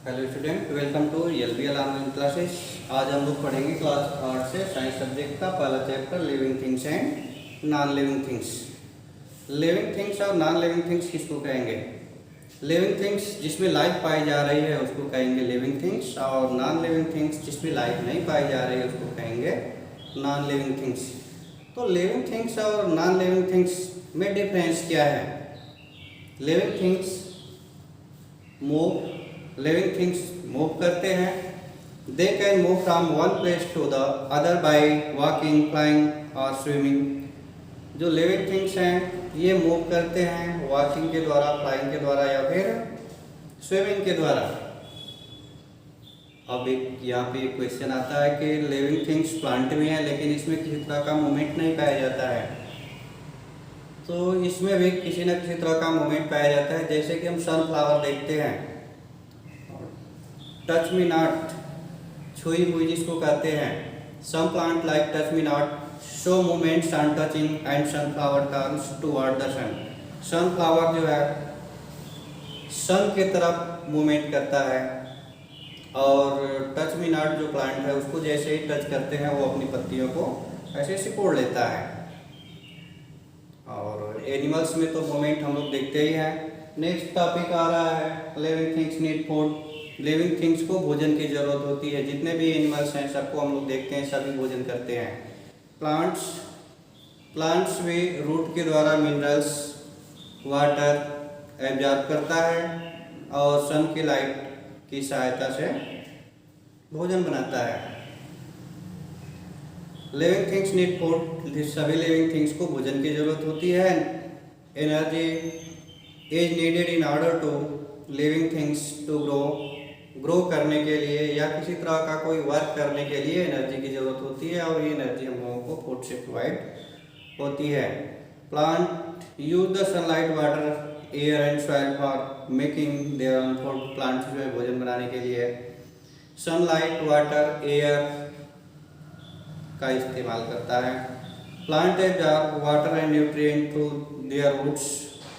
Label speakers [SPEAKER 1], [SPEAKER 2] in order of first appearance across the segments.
[SPEAKER 1] Hello student, welcome to LBL online classes. आज हम लोग पढ़ेंगे क्लास 8 से साइंस सब्जेक्ट का पहला chapter living things and non living things. Living things और नॉन लिविंग थिंग्स किसको कहेंगे? लिविंग थिंग्स जिसमें लाइफ पाई जा रही है उसको कहेंगे लिविंग थिंग्स, और नॉन लिविंग थिंग्स जिसमें लाइफ नहीं पाई जा रही है उसको कहेंगे नॉन लिविंग थिंग्स। तो लिविंग थिंग्स और नॉन लिविंग थिंग्स में डिफरेंस क्या है? Living things move living things move करते हैं। They can move from one place to the other by walking, flying और स्विमिंग। जो लिविंग थिंग्स हैं ये मूव करते हैं वॉकिंग के द्वारा, फ्लाइंग के द्वारा या फिर स्विमिंग के द्वारा। अब एक यहाँ पे एक क्वेश्चन आता है कि लिविंग थिंग्स प्लांट भी हैं लेकिन इसमें किसी तरह का मूवमेंट नहीं पाया जाता है। तो इसमें भी किसी न किसी तरह का मूवमेंट पाया जाता है। जैसे कि हम सनफ्लावर देखते हैं, टच मी नॉट, छुई हुई जिसको कहते हैं। Some plant like touch me not show movements on touching and sunflower turns toward the sun. Sunflower जो है सन के तरफ मूवमेंट करता है, और टच मी नॉट जो प्लांट है उसको जैसे ही टच करते हैं वो अपनी पत्तियों को ऐसे सिकोड़ लेता है। और एनिमल्स में तो मूवमेंट हम लोग देखते ही हैं। नेक्स्ट टॉपिक आ रहा है living things need food. Living things को भोजन की जरूरत होती है। जितने भी एनिमल्स हैं सबको हम लोग देखते हैं, सभी भोजन करते हैं। प्लांट्स भी रूट के द्वारा मिनरल्स, वाटर एब्जॉर्ब करता है और सन की लाइट की सहायता से भोजन बनाता है। लिविंग थिंग्स नीड फूड, सभी लिविंग थिंग्स को भोजन की जरूरत होती है। Energy is needed in order to living things to grow करने के लिए या किसी तरह का कोई वर्क करने के लिए एनर्जी की जरूरत होती है, और ये एनर्जी हम लोगों को फूड से प्रोवाइड होती है। Plant use the sunlight, water, air and soil for making their own food. Plants जो है भोजन बनाने के लिए सनलाइट, वाटर, एयर का इस्तेमाल करता है। Plant absorb water and nutrient through their roots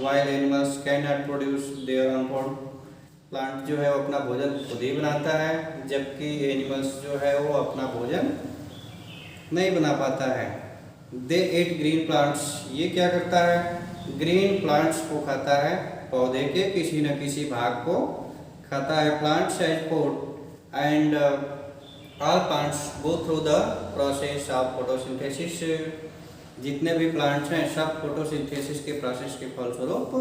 [SPEAKER 1] while animals can not produce their own food. Plant जो है वो अपना भोजन खुद ही बनाता है, जबकि एनिमल्स जो है वो अपना भोजन नहीं बना पाता है। दे ईट ग्रीन प्लांट्स, ये क्या करता है? ग्रीन प्लांट्स को खाता है, पौधे के किसी न किसी भाग को खाता है। Plants as food and all plants go through the process of photosynthesis. जितने भी प्लांट्स हैं सब फोटोसिंथेसिस के प्रोसेस के फलस्वरूप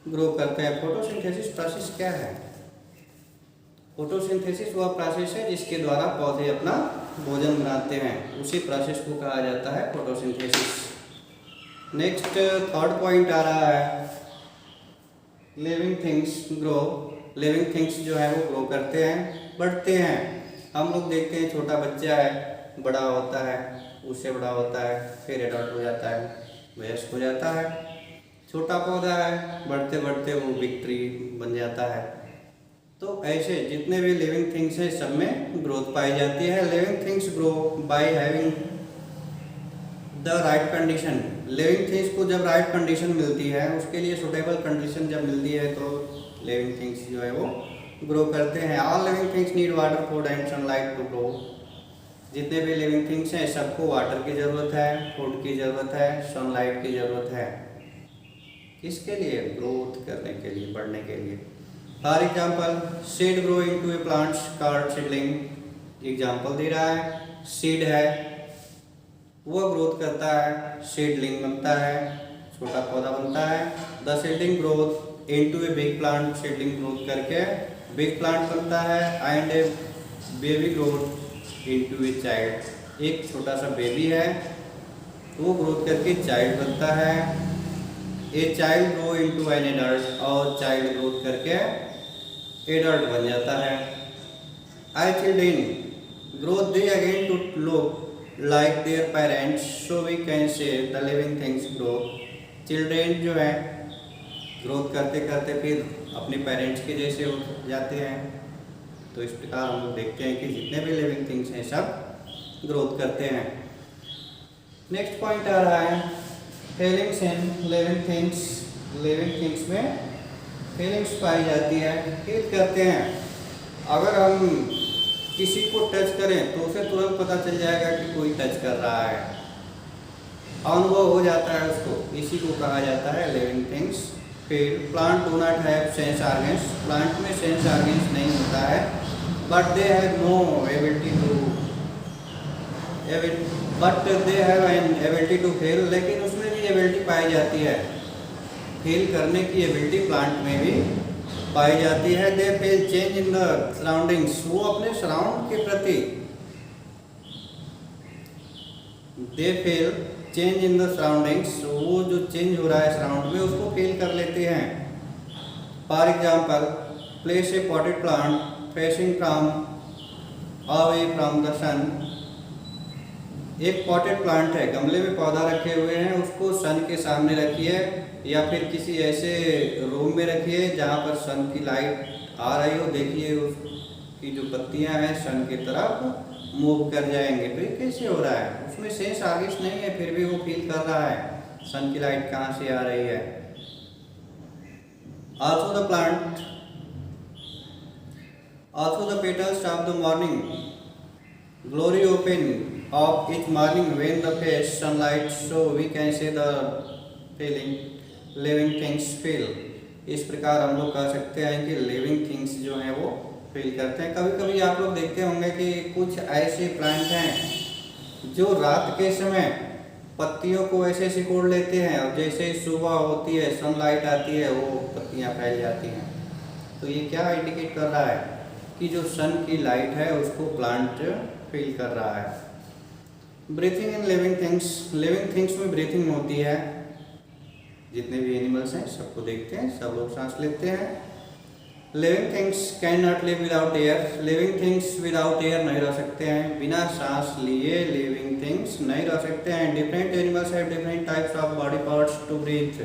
[SPEAKER 1] ग्रो करते हैं। फोटोसिंथेसिस प्रोसेस क्या है? फोटोसिंथेसिस वह प्रोसेस है जिसके द्वारा पौधे अपना भोजन बनाते हैं, उसी प्रोसेस को कहा जाता है फोटोसिंथेसिस। नेक्स्ट थर्ड पॉइंट आ रहा है living things grow. Living things जो है वो ग्रो करते हैं, बढ़ते हैं। हम लोग देखते हैं छोटा बच्चा है, बड़ा होता है, उससे बड़ा होता है, फिर एडल्ट हो जाता है, वयस्क हो जाता है। छोटा पौधा है, बढ़ते बढ़ते वो बिग ट्री बन जाता है। तो ऐसे जितने भी लिविंग थिंग्स हैं सब में ग्रोथ पाई जाती है। Living things grow by having the right condition. Living things को जब राइट कंडीशन मिलती है, उसके लिए सुटेबल कंडीशन जब मिलती है तो लिविंग थिंग्स जो है वो ग्रो करते हैं। All living things need water, food and sunlight to grow. जितने भी लिविंग थिंग्स हैं सबको वाटर की ज़रूरत है, फूड की ज़रूरत है, सनलाइट की ज़रूरत है। किसके लिए? ग्रोथ करने के लिए, बढ़ने के लिए। For example seed grow into a plants called seedling. Example दे रहा है, सीड है वो ग्रोथ करता है, सीडलिंग बनता है, छोटा पौधा बनता है। The seedling growth into a big plant, seedling growth करके बिग प्लांट बनता है। And A baby growth into a child, एक छोटा सा बेबी है वो ग्रोथ करके चाइल्ड बनता है। A child grow into an adult, और चाइल्ड ग्रोथ करके एडल्ट बन जाता है। I children grow they again to look like their parents, so we can say the living things grow. Children जो है ग्रोथ करते करते फिर अपने पेरेंट्स के जैसे हो जाते हैं। तो इस प्रकार हम लोग देखते हैं कि जितने भी लिविंग थिंग्स हैं सब ग्रोथ करते हैं। नेक्स्ट पॉइंट आ रहा है feelings in living things. Living things में फीलिंग्स पाई जाती है, फील करते हैं। अगर हम किसी को टच करें तो उसे तुरंत पता चल जाएगा कि कोई टच कर रहा है, अनुभव हो जाता है उसको, इसी को कहा जाता है लिविंग थिंग्स। फिर plant do not have sense organs, plant में सेंस ऑर्गन्स नहीं होता है, but they have no ability to but they have an ability to feel, लेकिन उसमें भी एबिलिटी पाई जाती है, फील करने की एबिलिटी प्लांट में भी पाई जाती है। They feel change in the surroundings, वो अपने सराउंड के प्रति they feel change in the surroundings, वो जो चेंज हो रहा है सराउंड में उसको फील कर लेते हैं। For example, place a potted plant facing from away from the sun, एक पॉटेड प्लांट है, गमले में पौधा रखे हुए हैं, उसको सन के सामने रखिए या फिर किसी ऐसे रूम में रखिए जहाँ पर सन की लाइट आ रही हो, देखिए उसकी जो पत्तियाँ हैं सन की तरफ मूव कर जाएंगे। तो ये कैसे हो रहा है? उसमें सेंस ऑर्गन्स नहीं है, फिर भी वो फील कर रहा है सन की लाइट कहाँ से आ रही है। Also the plant, also the petals of the morning glory open of each morning when the face sunlight, so we can say the feeling living things feel। इस प्रकार हम लोग कह सकते हैं कि लिविंग थिंग्स जो हैं वो फील करते हैं। कभी कभी आप लोग देखते होंगे कि कुछ ऐसे प्लांट हैं जो रात के समय पत्तियों को ऐसे सिकोड़ लेते हैं और जैसे सुबह होती है सनलाइट आती है वो पत्तियां फैल जाती हैं। तो ये क्या इंडिकेट कर रहा है कि जो सन की लाइट है उसको प्लांट फील कर रहा है। Breathing in living things, living things में ब्रीथिंग होती है, जितने भी एनिमल्स हैं सबको देखते हैं, सब लोग सांस लेते हैं। Living things can not live without air, living things without air नहीं रह सकते हैं, बिना सांस लिए लिविंग थिंग्स नहीं रह सकते हैं। Different animals have different types of body parts to breathe,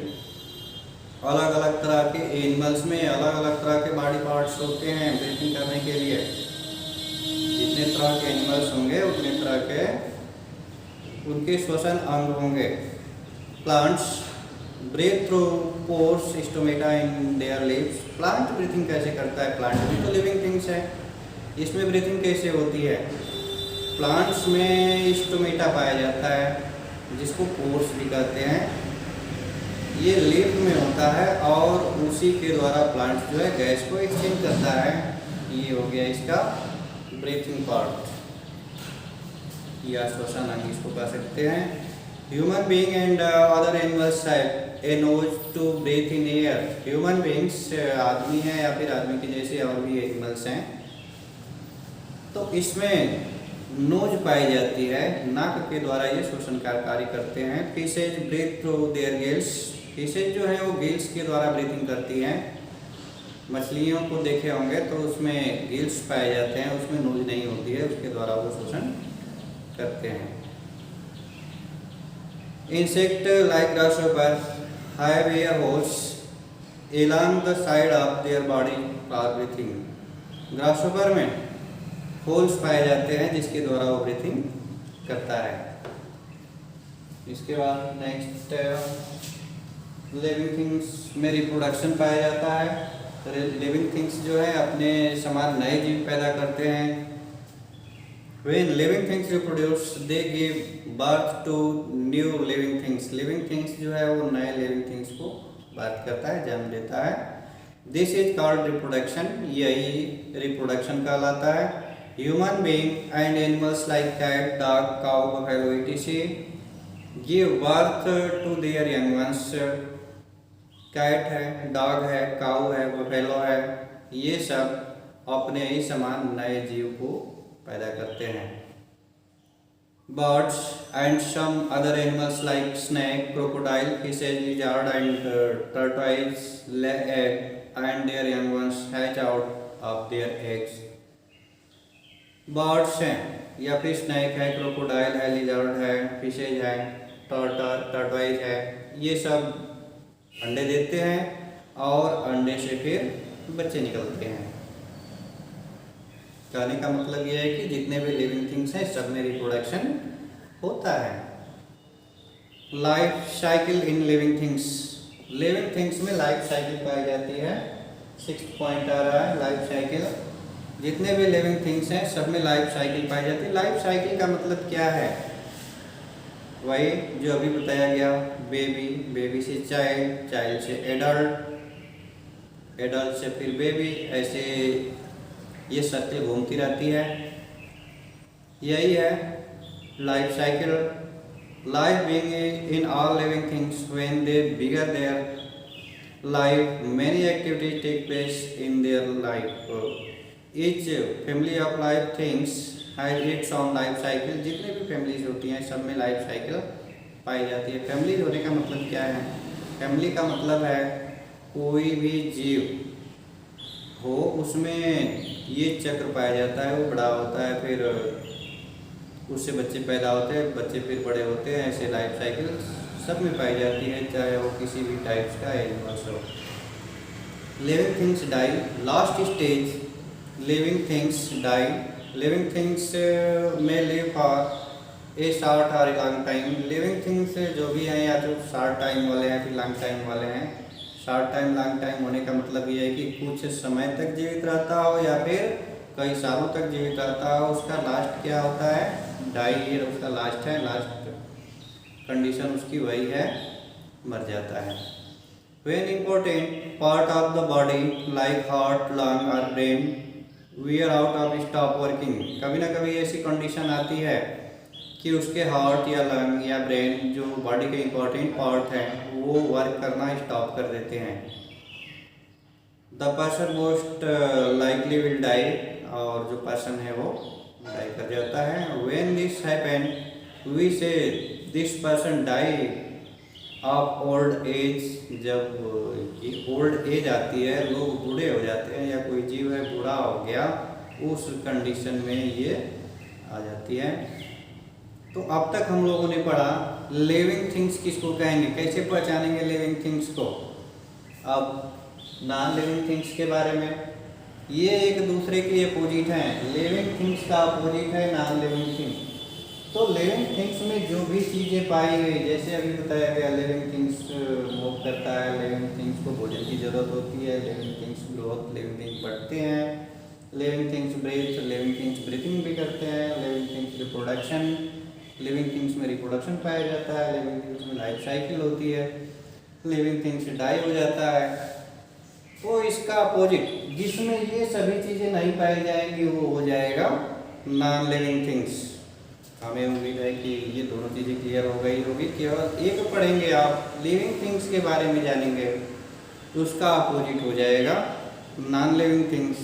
[SPEAKER 1] अलग अलग तरह के एनिमल्स में अलग अलग तरह के बॉडी पार्ट्स होते हैं ब्रीथिंग करने के लिए। जितने तरह के एनिमल्स होंगे उतने तरह के उनके श्वसन अंग होंगे। Plants breathe through pores stomata in their leaves, plant breathing कैसे करता है? प्लांट भी तो लिविंग थिंग्स है, इसमें ब्रीथिंग कैसे होती है? प्लांट्स में स्टोमेटा पाया जाता है जिसको पोर्स भी कहते हैं, ये लीफ में होता है और उसी के द्वारा प्लांट जो है गैस को एक्सचेंज करता है। ये हो गया इसका ब्रीथिंग पार्ट या श्वसन अंग इसको कह सकते हैं। Human being and other animals have a nose to breathe in air, human beings आदमी है या फिर आदमी के जैसे और भी एनिमल्स हैं तो इसमें नोज पाई जाती है, नाक के द्वारा ये श्वसन का कार्य करते हैं। Fishes breathe through their gills, fishes जो है वो गिल्स के द्वारा ब्रीथिंग करती हैं। मछलियों को देखे होंगे तो उसमें गिल्स पाए जाते हैं, उसमें नोज नहीं होती है, उसके द्वारा वो श्वसन करते हैं। Insect like grasshopper have air holes along the side of their body for breathing, grasshopper में होल्स पाए जाते हैं जिसके द्वारा वो ब्रीथिंग करता है। इसके बाद नेक्स्ट लिविंग थिंग्स में रिप्रोडक्शन पाया जाता है। लिविंग थिंग्स जो है अपने समान नए जीव पैदा करते हैं। When living things reproduce, they give birth to new living things, living things जो है वो नए living things को बर्थ करता है, जन्म देता है। This is called reproduction, यही reproduction कहलाता है। Human being and animals like cat, dog, cow, buffalo, etc. give birth to their young ones. Cat है, डॉग है, काऊ है, बफेलो है, ये सब अपने ही समान नए जीव को पैदा करते हैं। Birds and some other animals like snake, crocodile, fishes, lizard and tortoise lay egg and their young ones hatch out of their eggs. Birds हैं या फिर स्नेक है, क्रोकोडाइल है, लिजर्ड है, फिशेज है, टर्टोइज है, ये सब अंडे देते हैं और अंडे से फिर बच्चे निकलते हैं। कहने का मतलब यह है कि जितने भी लिविंग थिंग्स हैं सब में रिप्रोडक्शन होता है। Life cycle in living things, living things में लाइफ साइकिल पाई जाती है। 6th पॉइंट आ रहा है लाइफ साइकिल। जितने भी लिविंग थिंग्स हैं सब में लाइफ साइकिल पाई जाती है। लाइफ साइकिल का मतलब क्या है? वही जो अभी बताया गया, बेबी, बेबी से चाइल्ड, चाइल्ड से एडल्ट, एडल्ट से फिर बेबी, ऐसे ये सर्कल घूमती रहती है। यही है life cycle. Life being in all living things when they begin their life many activities take place in their life. Each family of life things has its own life cycle. जितने भी families होती हैं सब में life cycle पाई जाती है। Family होने का मतलब क्या है? फैमिली का मतलब है कोई भी जीव हो उसमें ये चक्र पाया जाता है। वो बड़ा होता है, फिर उससे बच्चे पैदा होते हैं, बच्चे फिर बड़े होते हैं, ऐसे लाइफ साइकिल सब में पाई जाती है, चाहे वो किसी भी टाइप्स का एनिमल्स हो। Living things die, last stage living things die. Living things में लिव फॉर ए शॉर्ट और लॉन्ग टाइम। लिविंग थिंग्स जो भी हैं या तो शॉर्ट टाइम वाले हैं फिर लॉन्ग टाइम वाले हैं। शॉर्ट टाइम लॉन्ग टाइम होने का मतलब ये है कि कुछ समय तक जीवित रहता हो या फिर कई सालों तक जीवित रहता हो। उसका लास्ट क्या होता है? डाई ईयर उसका लास्ट है, लास्ट कंडीशन उसकी वही है, मर जाता है। When important part of the body like heart, lung or brain wear out or stop working। कभी ना कभी ऐसी कंडीशन आती है कि उसके हार्ट या लंग या ब्रेन जो बॉडी के इम्पोर्टेंट पार्ट हैं वो वर्क करना स्टॉप कर देते हैं। The person most likely will die, और जो पर्सन है वो डाई कर जाता है। When this happen we say this person die of old age. जब ये ओल्ड एज आती है, लोग बूढ़े हो जाते हैं या कोई जीव है बूढ़ा हो गया, उस कंडीशन में ये आ जाती है। तो अब तक हम लोगों ने पढ़ा लिविंग थिंग्स किसको कहेंगे, कैसे पहचानेंगे लिविंग थिंग्स को। अब नॉन लिविंग थिंग्स के बारे में, ये एक दूसरे के अपोजिट हैं। लिविंग थिंग्स का अपोजिट है नॉन लिविंग थिंग्स। तो लिविंग थिंग्स में जो भी चीज़ें पाई गई, जैसे अभी बताया गया लिविंग थिंग्स मूव करता है, लिविंग थिंग्स को भोजन की जरूरत होती है, living things growth, living things बढ़ते हैं, living things breathe, living things breathing भी करते हैं, living things reproduction, living things में रिप्रोडक्शन पाया जाता है, लिविंग थिंग्स में लाइफ साइकिल होती है, लिविंग थिंग्स डाई हो जाता है। तो इसका अपोजिट जिसमें ये सभी चीज़ें नहीं पाई जाएंगी वो हो जाएगा नॉन लिविंग थिंग्स। हमें उम्मीद है कि ये दोनों चीज़ें क्लियर हो गई होगी। केवल एक पढ़ेंगे आप, लिविंग थिंग्स के बारे में जानेंगे, उसका अपोजिट हो जाएगा नॉन लिविंग थिंग्स।